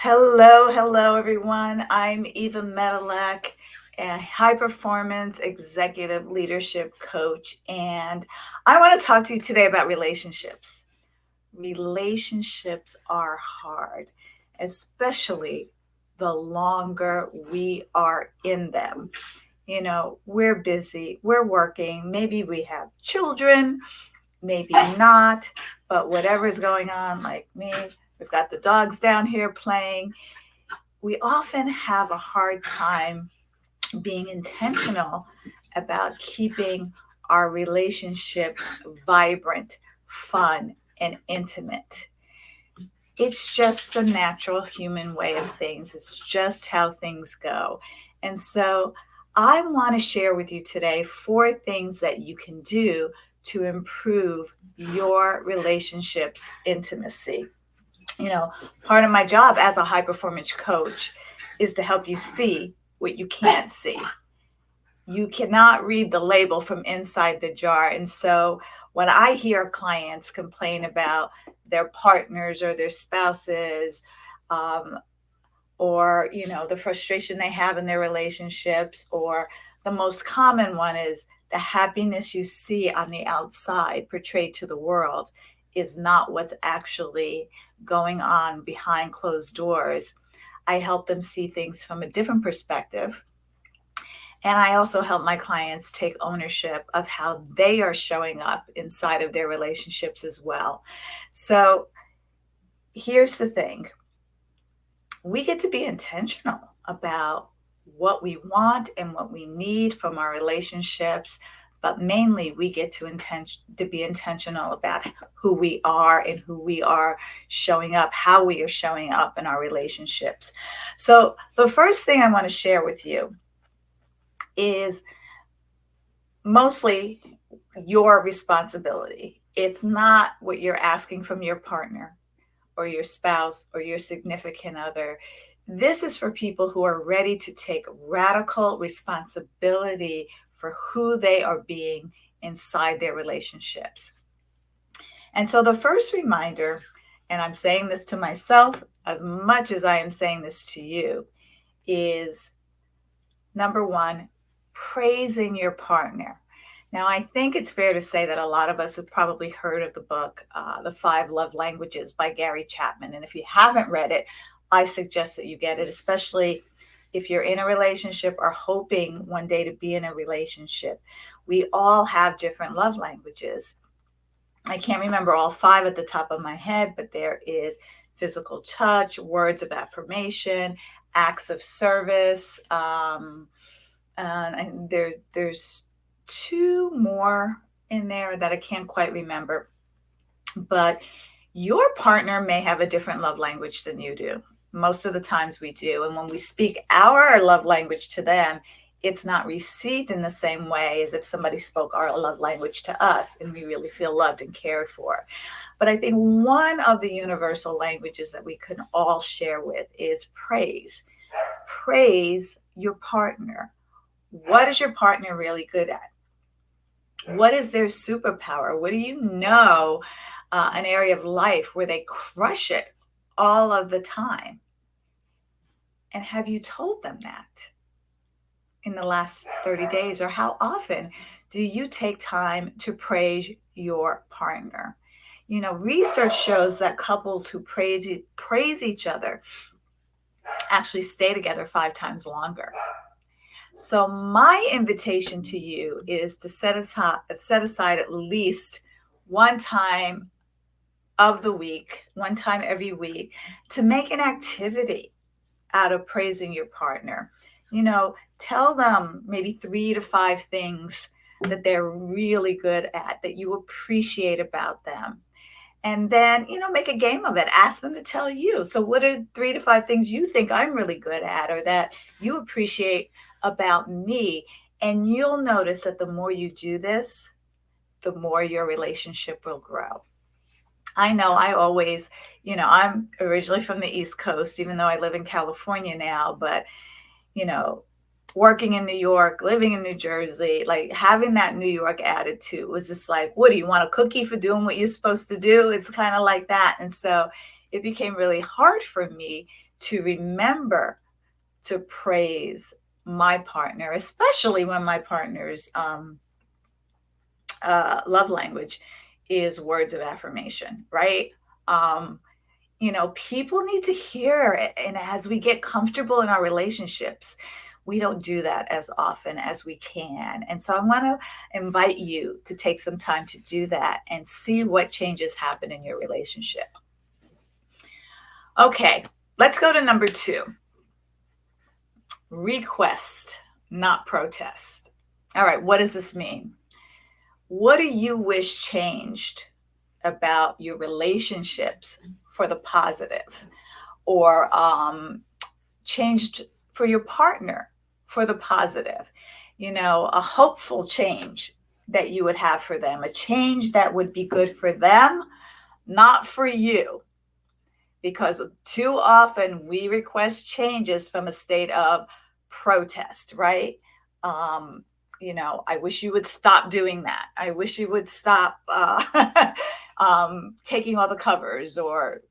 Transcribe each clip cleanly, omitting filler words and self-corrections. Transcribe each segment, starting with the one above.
Hello, everyone. I'm Eva Medilek, a high performance executive leadership coach, and I want to talk to you today about relationships. Relationships are hard, especially the longer we are in them. We're busy, we're working, maybe we have children, maybe not, but whatever's going on, like me, we've got the dogs down here playing. We often have a hard time being intentional about keeping our relationships vibrant, fun, and intimate. It's just the natural human way of things. It's just how things go. And so I want to share with you today 4 things that you can do to improve your relationships intimacy. you know, Part of my job as a high performance coach is to help you see what you can't see. You cannot read the label from inside the jar. And so when I hear clients complain about their partners or their spouses, um, or the frustration they have in their relationships, or the most common one is the happiness you see on the outside portrayed to the world is not what's actually going on behind closed doors. I help them see things from a different perspective, and I also help my clients take ownership of how they are showing up inside of their relationships as well. So here's the thing: we get to be intentional about what we want and what we need from our relationships, but mainly we get to be intentional about who we are and who we are showing up, how we are showing up in our relationships. So the first thing I want to share with you is mostly your responsibility. It's not what you're asking from your partner or your spouse or your significant other. This is for people who are ready to take radical responsibility for who they are being inside their relationships. And so the first reminder, and I'm saying this to myself as much as I am saying this to you, is number one, praising your partner. Now, I think it's fair to say that a lot of us have probably heard of the book, The Five Love Languages by Gary Chapman. And if you haven't read it, I suggest that you get it, especially if you're in a relationship or hoping one day to be in a relationship. We all have different love languages. I can't remember all 5 at the top of my head, but there is physical touch, words of affirmation, acts of service, and there's 2 more in there that I can't quite remember. But your partner may have a different love language than you do. Most of the times we do. And when we speak our love language to them, it's not received in the same way as if somebody spoke our love language to us and we really feel loved and cared for. But I think one of the universal languages that we can all share with is praise. Praise your partner. What is your partner really good at? What is their superpower? What do you know, an area of life where they crush it all of the time? And have you told them that in the last 30 days? Or how often do you take time to praise your partner? Research shows that couples who praise each other actually stay together 5 times longer. So my invitation to you is to set aside at least one time of the week, one time every week, to make an activity out of praising your partner. Tell them maybe 3 to 5 things that they're really good at, that you appreciate about them. And then, make a game of it. Ask them to tell you. So, what are 3 to 5 things you think I'm really good at or that you appreciate about me? And you'll notice that the more you do this, the more your relationship will grow. I know I always, I'm originally from the East Coast, even though I live in California now, but, you know, working in New York, living in New Jersey, like having that New York attitude was just like, what do you want a cookie for doing what you're supposed to do? It's kind of like that. And so it became really hard for me to remember to praise my partner, especially when my partner's love language is words of affirmation, right? Um, People need to hear it. And as we get comfortable in our relationships, we don't do that as often as we can. And so I want to invite you to take some time to do that and see what changes happen in your relationship. Okay, let's go to number 2. Request, not protest. All right, what does this mean? What do you wish changed about your relationships for the positive, or changed for your partner for the positive? A hopeful change that you would have for them, a change that would be good for them, not for you. Because too often we request changes from a state of protest, right? I wish you would stop doing that. I wish you would stop taking all the covers, or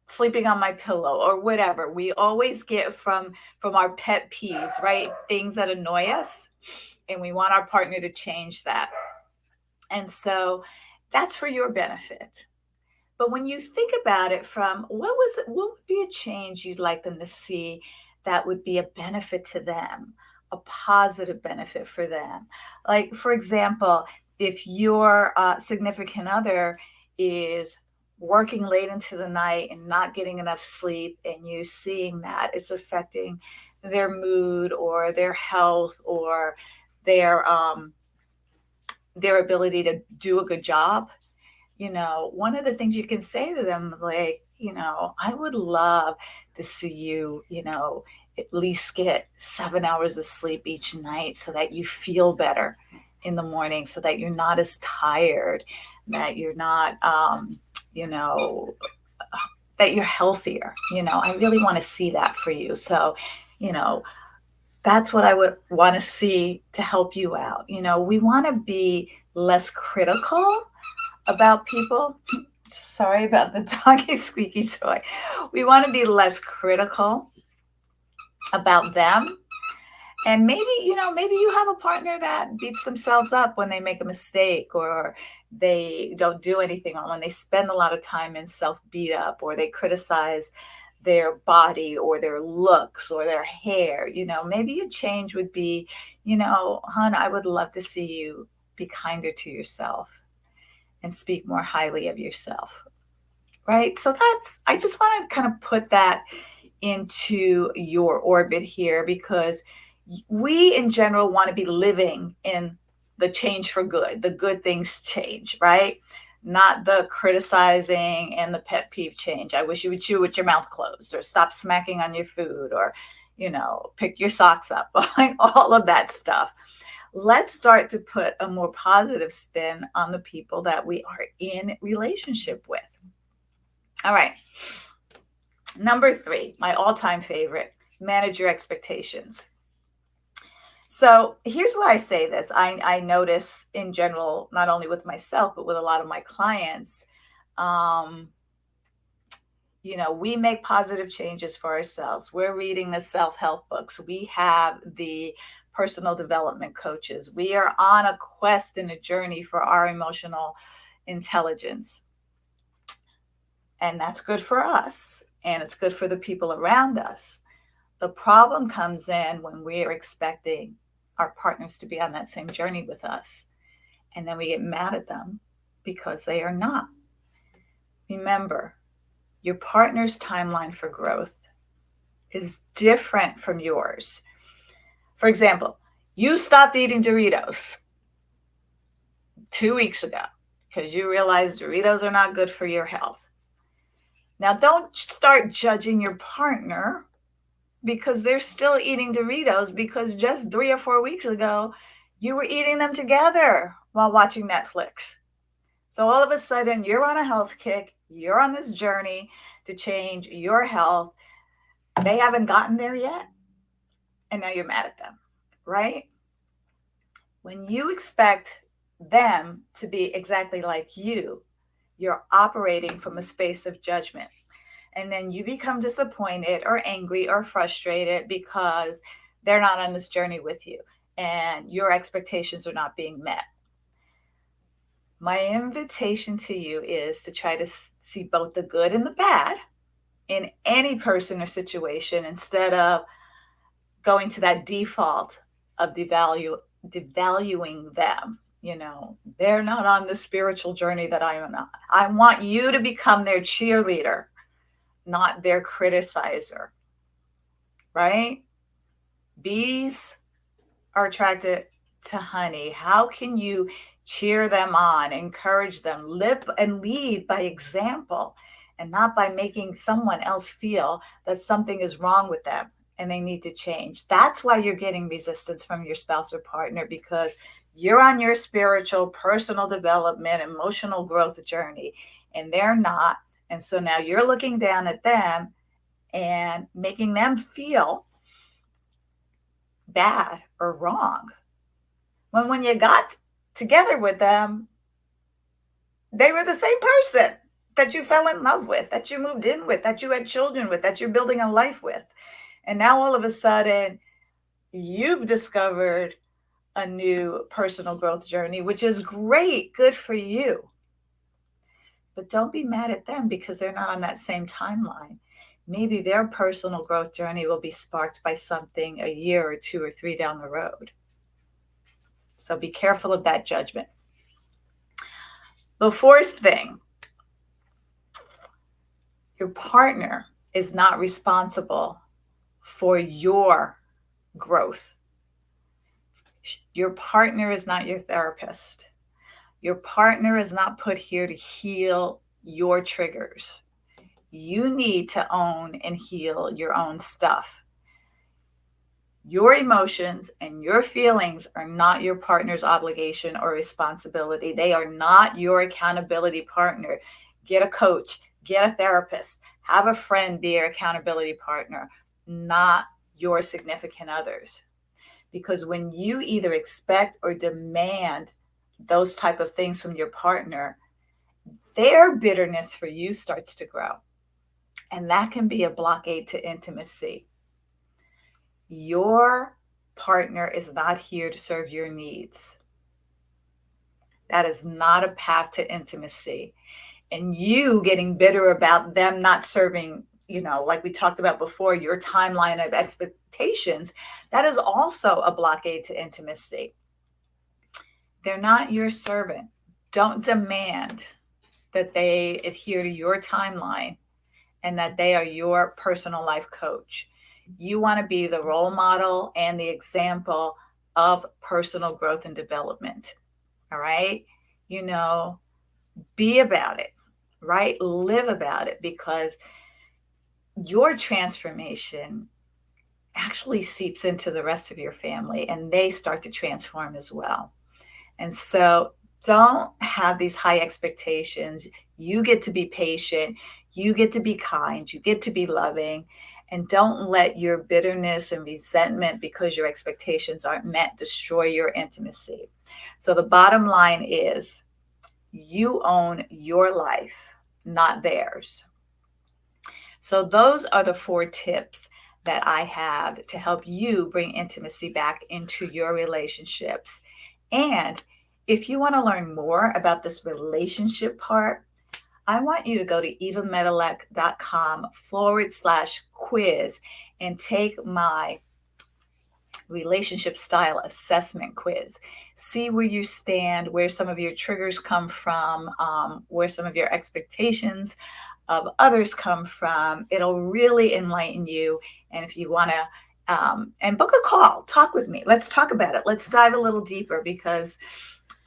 sleeping on my pillow, or whatever. We always get from our pet peeves, right? Things that annoy us, and we want our partner to change that. And so that's for your benefit. But when you think about it from what would be a change you'd like them to see that would be a benefit to them, a positive benefit for them? Like, for example, if your significant other is working late into the night and not getting enough sleep, and you seeing that it's affecting their mood or their health or their their ability to do a good job, one of the things you can say to them, like, I would love to see you, at least get 7 hours of sleep each night so that you feel better in the morning, so that you're not as tired, that you're not, you know, that you're healthier. I really want to see that for you. So, you know, that's what I would want to see to help you out. We want to be less critical about people. Sorry about the doggy squeaky toy. We want to be less critical about them. And maybe you have a partner that beats themselves up when they make a mistake, or they don't do anything, or when they spend a lot of time in self beat up, or they criticize their body or their looks or their hair. Maybe a change would be, hon, I would love to see you be kinder to yourself and speak more highly of yourself. Right? So I just want to kind of put that into your orbit here, because we in general want to be living in the change for good, the good things change, right? Not the criticizing and the pet peeve change. I wish you would chew with your mouth closed, or stop smacking on your food, or, pick your socks up, like all of that stuff. Let's start to put a more positive spin on the people that we are in relationship with. All right. Number 3, my all-time favorite, manage your expectations. So here's why I say this. I notice in general, not only with myself, but with a lot of my clients, we make positive changes for ourselves. We're reading the self-help books. We have the personal development coaches. We are on a quest and a journey for our emotional intelligence. And that's good for us, and it's good for the people around us. The problem comes in when we're expecting our partners to be on that same journey with us, and then we get mad at them because they are not. Remember, your partner's timeline for growth is different from yours. For example, you stopped eating Doritos 2 weeks ago because you realized Doritos are not good for your health. Now, don't start judging your partner because they're still eating Doritos, because just 3 or 4 weeks ago, you were eating them together while watching Netflix. So all of a sudden, you're on a health kick. You're on this journey to change your health. They haven't gotten there yet, and now you're mad at them, right? When you expect them to be exactly like you, You're operating from a space of judgment. And then you become disappointed or angry or frustrated because they're not on this journey with you and your expectations are not being met. My invitation to you is to try to see both the good and the bad in any person or situation instead of going to that default of devaluing them. They're not on the spiritual journey that I am not. I want you to become their cheerleader, not their criticizer, right? Bees are attracted to honey. How can you cheer them on, encourage them, live and lead by example and not by making someone else feel that something is wrong with them and they need to change? That's why you're getting resistance from your spouse or partner, because you're on your spiritual, personal development, emotional growth journey, and they're not. And so now you're looking down at them and making them feel bad or wrong. When you got together with them, they were the same person that you fell in love with, that you moved in with, that you had children with, that you're building a life with. And now all of a sudden, you've discovered a new personal growth journey, which is great. Good for you. But don't be mad at them because they're not on that same timeline. Maybe their personal growth journey will be sparked by something a year or 2 or 3 down the road. So be careful of that judgment. The fourth thing, your partner is not responsible for your growth. Your partner is not your therapist. Your partner is not put here to heal your triggers. You need to own and heal your own stuff. Your emotions and your feelings are not your partner's obligation or responsibility. They are not your accountability partner. Get a coach, get a therapist, have a friend be your accountability partner, not your significant others. Because when you either expect or demand those type of things from your partner, their bitterness for you starts to grow. And that can be a blockade to intimacy. Your partner is not here to serve your needs. That is not a path to intimacy. And you getting bitter about them not serving, like we talked about before, your timeline of expectations, that is also a blockade to intimacy. They're not your servant. Don't demand that they adhere to your timeline and that they are your personal life coach. You want to be the role model and the example of personal growth and development. All right. Be about it, right? Live about it, because your transformation actually seeps into the rest of your family and they start to transform as well. And so don't have these high expectations. You get to be patient. You get to be kind. You get to be loving. And don't let your bitterness and resentment because your expectations aren't met destroy your intimacy. So the bottom line is you own your life, not theirs. So those are the 4 tips that I have to help you bring intimacy back into your relationships. And if you want to learn more about this relationship part, I want you to go to evamedilek.com/quiz and take my relationship style assessment quiz. See where you stand, where some of your triggers come from, where some of your expectations of others come from. It'll really enlighten you. And if you want to, and book a call, talk with me. Let's talk about it. Let's dive a little deeper, because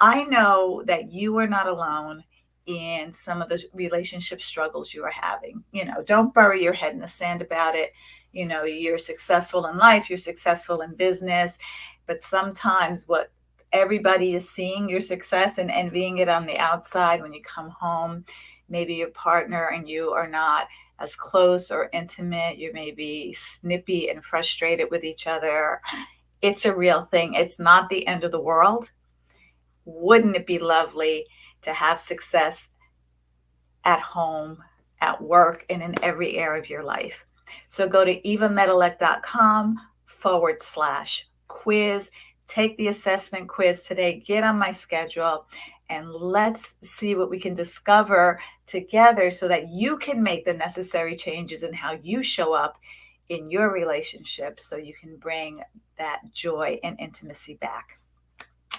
I know that you are not alone in some of the relationship struggles you are having. Don't bury your head in the sand about it. You're successful in life, you're successful in business, but sometimes what everybody is seeing your success and envying it on the outside, when you come home, maybe your partner and you are not as close or intimate. You may be snippy and frustrated with each other. It's a real thing. It's not the end of the world. Wouldn't it be lovely to have success at home, at work, and in every area of your life. So go to evamedilek.com/quiz. Take the assessment quiz today. Get on my schedule and let's see what we can discover together so that you can make the necessary changes in how you show up in your relationship so you can bring that joy and intimacy back.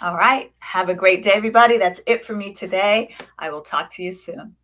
All right. Have a great day, everybody. That's it for me today. I will talk to you soon.